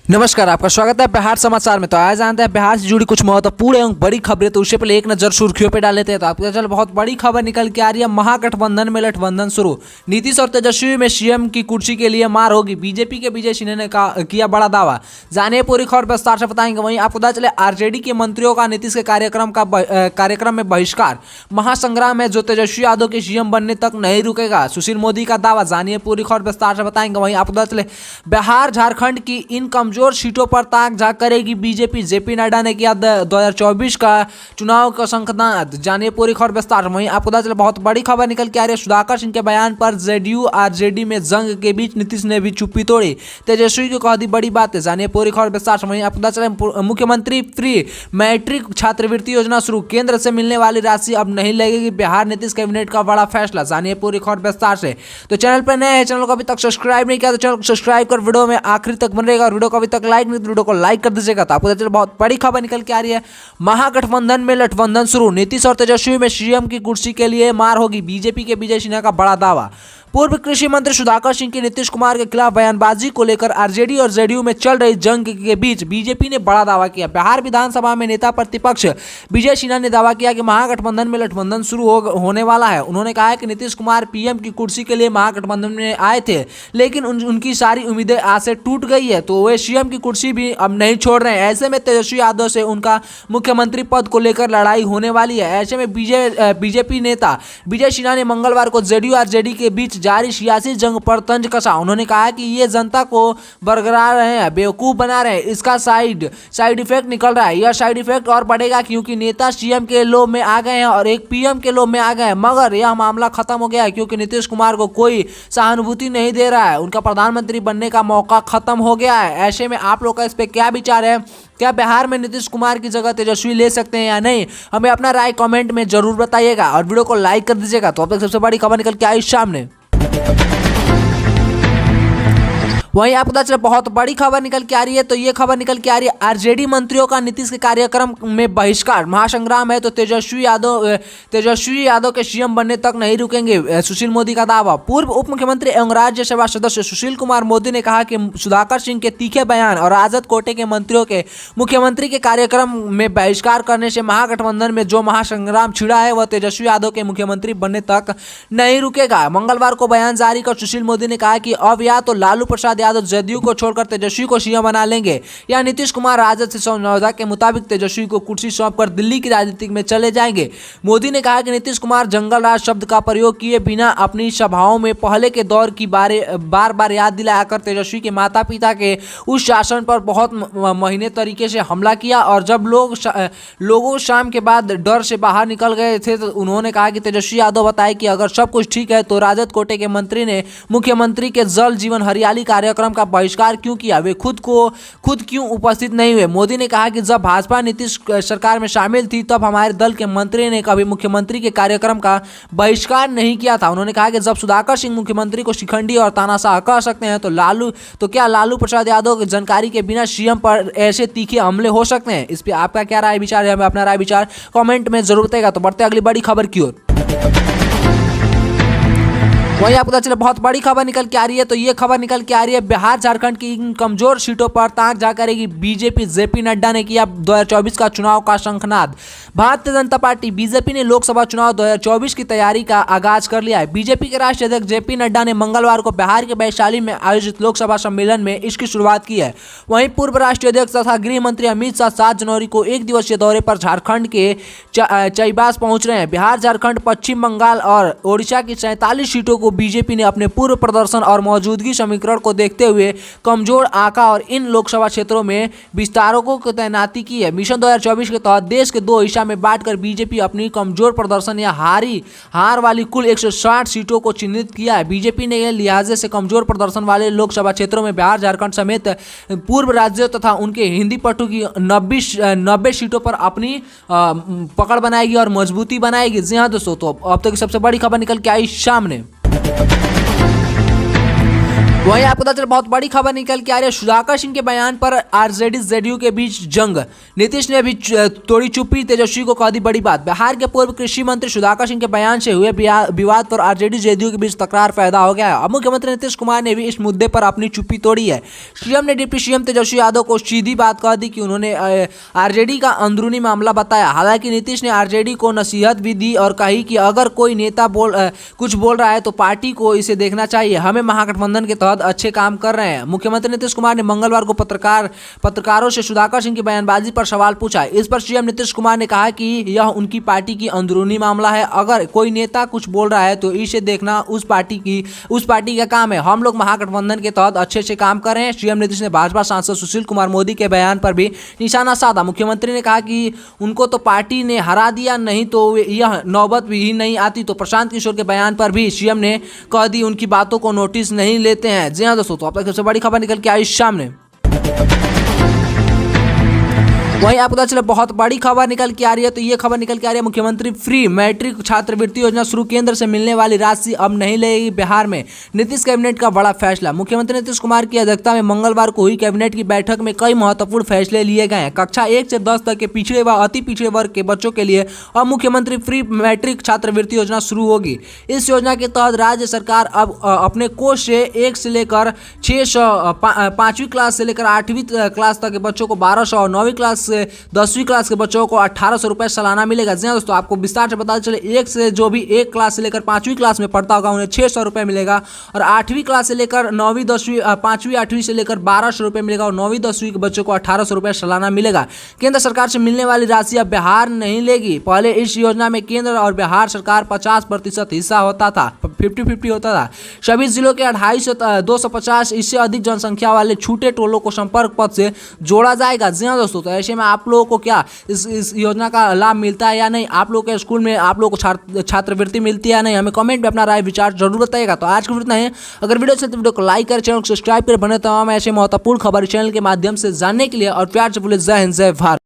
नमस्कार, आपका स्वागत है बिहार समाचार में। तो आज जानते हैं बिहार से जुड़ी कुछ महत्वपूर्ण एवं बड़ी खबरें। तो उससे पहले एक नजर सुर्खियों पे डाल लेते हैं। तो आपको चल बहुत बड़ी खबर निकल के आ रही है। महागठबंधन में गठबंधन शुरू, नीतीश और तेजस्वी में सीएम की कुर्सी के लिए मार होगी। बीजेपी के विजय सिन्हा ने किया बड़ा दावा। जानिए पूरी खबर विस्तार से बताएंगे। वहीं आपको पता चले आरजेडी के मंत्रियों का नीतीश के कार्यक्रम में बहिष्कार। महासंग्राम है जो तेजस्वी यादव के सीएम बनने तक नहीं रुकेगा, सुशील मोदी का दावा। जानिए पूरी खबर विस्तार से बताएंगे। वहीं आपको पता चले बिहार झारखंड की इन कमजोर सीटों पर ताक झांक करेगी बीजेपी। जेपी नड्डा ने किया 2024 का चुनाव का शंखनाद। जानिए पूरी खबर विस्तार। वहीं आपको पता चले बहुत बड़ी खबर निकल के आ रही है। सुधाकर सिंह के बयान पर जेडीयू आरजेडी में जंग के बीच नीतीश ने भी चुप्पी तोड़ी, तेजस्वी को कह दी बड़ी बात है। जानिए पूरी खबर विस्तार। वहीं आपको पता चले मुख्यमंत्री फ्री मैट्रिक छात्रवृत्ति योजना शुरू, केंद्र से मिलने वाली राशि अब नहीं लगेगी। बिहार नीतीश कैबिनेट का बड़ा फैसला। जानिए पूरी खबर विस्तार से। तो चैनल पर नए हैं, चैनल को अभी तक सब्सक्राइब नहीं किया तो चैनल को सब्सक्राइब कर वीडियो में आखिर तक बन रहेगा। और वीडियो को अभी तक लाइक नहीं तो वीडियो को लाइक कर दीजिएगा। तो आपको पता चले बहुत बड़ी खबर निकल के आ रही है। महागठबंधन में गठबंधन शुरू, नीतीश और तेजस्वी में सीएम की कुर्सी के लिए मार होगी। बीजेपी के विजय सिन्हा का बड़ा दावा। पूर्व कृषि मंत्री सुधाकर सिंह की नीतीश कुमार के खिलाफ बयानबाजी को लेकर आरजेडी और जेडीयू में चल रही जंग के बीच बीजेपी ने बड़ा दावा किया। बिहार विधानसभा में नेता प्रतिपक्ष विजय सिन्हा ने दावा किया कि महागठबंधन में गठबंधन शुरू होने वाला है। उन्होंने कहा कि नीतीश कुमार पीएम की कुर्सी के लिए महागठबंधन में आए थे, लेकिन उनकी सारी उम्मीदें आज से टूट गई है, तो वे सीएम की कुर्सी भी अब नहीं छोड़ रहे हैं। ऐसे में तेजस्वी यादव से उनका मुख्यमंत्री पद को लेकर लड़ाई होने वाली है। ऐसे में बीजेपी नेता विजय सिन्हा ने मंगलवार को जेडीयू आरजेडी के बीच जारी सियासी जंग पर तंज कसा। उन्होंने कहा कि ये जनता को बरगला रहे हैं, बेवकूफ बना रहे हैं। इसका साइड इफेक्ट निकल रहा है। यह साइड इफेक्ट और बढ़ेगा क्योंकि नेता सीएम के लोभ में आ गए हैं और एक पीएम के लोभ में आ गए हैं। मगर यह मामला खत्म हो गया है क्योंकि नीतीश कुमार को कोई सहानुभूति नहीं दे रहा है। उनका प्रधानमंत्री बनने का मौका खत्म हो गया है। ऐसे में आप लोग का इस पे क्या विचार है? क्या बिहार में नीतीश कुमार की जगह तेजस्वी ले सकते हैं या नहीं? हमें अपना राय कमेंट में जरूर बताइएगा और वीडियो को लाइक कर दीजिएगा। तो अब तक सबसे बड़ी खबर निकल के आई सामने। वहीं आपको पता चला बहुत बड़ी खबर निकल के आ रही है। तो ये खबर निकल के आ रही है आरजेडी मंत्रियों का नीतीश के कार्यक्रम में बहिष्कार। महासंग्राम है तो तेजस्वी यादव के सीएम बनने तक नहीं रुकेंगे, सुशील मोदी का दावा। पूर्व उप मुख्यमंत्री एवं राज्यसभा सदस्य सुशील कुमार मोदी ने कहा कि सुधाकर सिंह के तीखे बयान और आजाद कोटे के मंत्रियों के मुख्यमंत्री के कार्यक्रम में बहिष्कार करने से महागठबंधन में जो महासंग्राम छिड़ा है वह तेजस्वी यादव के मुख्यमंत्री बनने तक नहीं रुकेगा। मंगलवार को बयान जारी कर सुशील मोदी ने कहा कि अब या तो लालू प्रसाद यादव जदयू को छोड़कर तेजस्वी को सीएम बना लेंगे या नीतीश कुमार राजद से समझौता के मुताबिक तेजस्वी को कुर्सी सौंपकर दिल्ली की राजनीति में चले जाएंगे। मोदी ने कहा कि नीतीश कुमार जंगल राज शब्द का प्रयोग किए बिना अपनी सभाओं में पहले के दौर की बार बार याद दिलाया कर तेजस्वी के माता पिता के उस शासन पर बहुत महीने तरीके से हमला किया और जब लोगों शाम के बाद डर से बाहर निकल गए थे तो उन्होंने कहा कि तेजस्वी यादव बताए कि अगर सब कुछ ठीक है तो राजद कोटे के मंत्री ने मुख्यमंत्री के जल जीवन हरियाली कार्यक्रम का बहिष्कार क्यों किया, वे खुद क्यों उपस्थित नहीं हुए। मोदी ने कहा कि जब भाजपा नीतीश सरकार में शामिल थी तब हमारे दल के मंत्री ने कभी मुख्यमंत्री के कार्यक्रम का बहिष्कार नहीं किया था। उन्होंने कहा कि जब सुधाकर सिंह मुख्यमंत्री को शिखंडी और तानाशाह कह सकते हैं तो क्या लालू प्रसाद यादव की जानकारी के बिना सीएम पर ऐसे तीखे हमले हो सकते हैं? इस पर आपका क्या राय विचार है? हमें अपना राय विचार कमेंट में जरूर बताएगा। तो बढ़ते अगली बड़ी खबर की ओर। वहीं आपको पता चले बहुत बड़ी खबर निकल के आ रही है। तो ये खबर निकल के आ रही है बिहार झारखंड की इन कमजोर सीटों पर ताक जा करेगी बीजेपी। जेपी नड्डा ने किया 2024 का चुनाव का शंखनाद। भारतीय जनता पार्टी बीजेपी ने लोकसभा चुनाव 2024 की तैयारी का आगाज कर लिया है। बीजेपी के राष्ट्रीय अध्यक्ष जेपी नड्डा ने मंगलवार को बिहार के वैशाली में आयोजित लोकसभा सम्मेलन में इसकी शुरुआत की है। वहीं पूर्व राष्ट्रीय अध्यक्ष तथा गृह मंत्री अमित शाह 7 जनवरी को एक दिवसीय दौरे पर झारखंड के चाईबास पहुंच रहे हैं। बिहार झारखंड पश्चिम बंगाल और ओडिशा की 47 सीटों को बीजेपी ने अपने पूर्व प्रदर्शन और मौजूदगी समीकरण को देखते हुए कमजोर आंका और इन लोकसभा क्षेत्रों में विस्तारकों की तैनाती की है। मिशन 2024 के तहत देश के 2 हिस्सा में बांटकर बीजेपी अपनी कमजोर प्रदर्शन या हार वाली कुल 160 सीटों को चिन्हित किया है। बीजेपी ने लिहाजे से कमजोर प्रदर्शन वाले लोकसभा क्षेत्रों में बिहार झारखंड समेत पूर्व राज्यों तथा उनके हिंदी पट्टों की 90 सीटों पर अपनी पकड़ बनाएगी और मजबूती बनाएगी। जी हाँ दोस्तों, तो अब तक सबसे बड़ी खबर निकल के आई सामने। वहीं आपको पता चला बहुत बड़ी खबर निकल के आ रही है सुधाकर सिंह के बयान पर आरजेडी जेडीयू के बीच जंग। नीतीश ने अभी तोड़ी चुप्पी, तेजस्वी को कह दी बड़ी बात। बिहार के पूर्व कृषि मंत्री सुधाकर सिंह के बयान से हुए विवाद पर आरजेडी जेडीयू के बीच तकरार पैदा हो गया है। अब मुख्यमंत्री नीतीश कुमार ने भी इस मुद्दे पर अपनी चुप्पी तोड़ी है। सीएम ने डिप्टी सीएम तेजस्वी यादव को सीधी बात कह दी कि उन्होंने आरजेडी का अंदरूनी मामला बताया। हालांकि नीतीश ने आरजेडी को नसीहत भी दी और कही कि अगर कोई नेता कुछ बोल रहा है तो पार्टी को इसे देखना चाहिए। हमें महागठबंधन के तहत अच्छे काम कर रहे हैं। मुख्यमंत्री नीतीश कुमार ने मंगलवार को पत्रकारों से सुधाकर सिंह की बयानबाजी पर सवाल पूछा। इस पर सीएम नीतीश कुमार ने कहा कि यह उनकी पार्टी की अंदरूनी मामला है। अगर कोई नेता कुछ बोल रहा है तो इसे देखना उस पार्टी का काम है। हम लोग महागठबंधन के तहत अच्छे से काम कर रहे हैं। सीएम नीतीश ने भाजपा सांसद सुशील कुमार मोदी के बयान पर भी निशाना साधा। मुख्यमंत्री ने कहा कि उनको तो पार्टी ने हरा दिया, नहीं तो यह नौबत भी नहीं आती। तो प्रशांत किशोर के बयान पर भी सीएम ने कह दी उनकी बातों को नोटिस नहीं लेते हैं। जी हाँ दोस्तों, तो अब तक सबसे बड़ी खबर निकल के आई सामने। वहीं आपको पता चला बहुत बड़ी खबर निकल के आ रही है। तो ये खबर निकल के आ रही है मुख्यमंत्री फ्री मैट्रिक छात्रवृत्ति योजना शुरू, केंद्र से मिलने वाली राशि अब नहीं लेगी बिहार में। नीतीश कैबिनेट का बड़ा फैसला। मुख्यमंत्री नीतीश कुमार की अध्यक्षता में मंगलवार को हुई कैबिनेट की बैठक में कई महत्वपूर्ण फैसले लिए गए हैं। कक्षा 1 से 10 तक के पिछड़े व अति पिछड़े वर्ग के बच्चों के लिए अब मुख्यमंत्री फ्री मैट्रिक छात्रवृत्ति योजना शुरू होगी। इस योजना के तहत राज्य सरकार अब अपने कोष से 1 से लेकर 600, 5वीं क्लास से लेकर 8वीं क्लास तक के बच्चों को 1200 और 9वीं क्लास 10वीं क्लास के बच्चों को 1800 रुपये सालाना मिलेगा। जी दोस्तों, आपको विस्तार से पता चले, एक से जो भी 1 क्लास से लेकर 5वीं क्लास में पढ़ता होगा उन्हें 600 रुपये मिलेगा और 8वीं क्लास से लेकर 9वीं 10वीं 5वीं 8वीं से लेकर 1200 रुपये मिलेगा और 9वीं 10वीं के बच्चों को 1800 रुपये सालाना मिलेगा। केंद्र सरकार से मिलने वाली राशि अब बिहार नहीं लेगी। पहले इस योजना में केंद्र और बिहार सरकार 50% हिस्सा होता था, 50-50 होता था। सभी जिलों के 250 से 250 इससे अधिक जनसंख्या वाले छूटे टोलों को संपर्क पथ से जोड़ा जाएगा। जी हाँ दोस्तों, तो ऐसे में आप लोगों को क्या इस योजना का लाभ मिलता है या नहीं, आप लोगों के स्कूल में आप लोगों को छात्रवृत्ति मिलती है या नहीं, हमें कमेंट में अपना राय विचार जरूर बताइएगा। तो आज की वीडियो इतना है। अगर वीडियो अच्छी तो वीडियो को लाइक करें, चैनल को सब्सक्राइब करें, बने तमाम ऐसे महत्वपूर्ण खबर चैनल के माध्यम से जानने के लिए और प्यार से बोले जय हिंद जय भारत।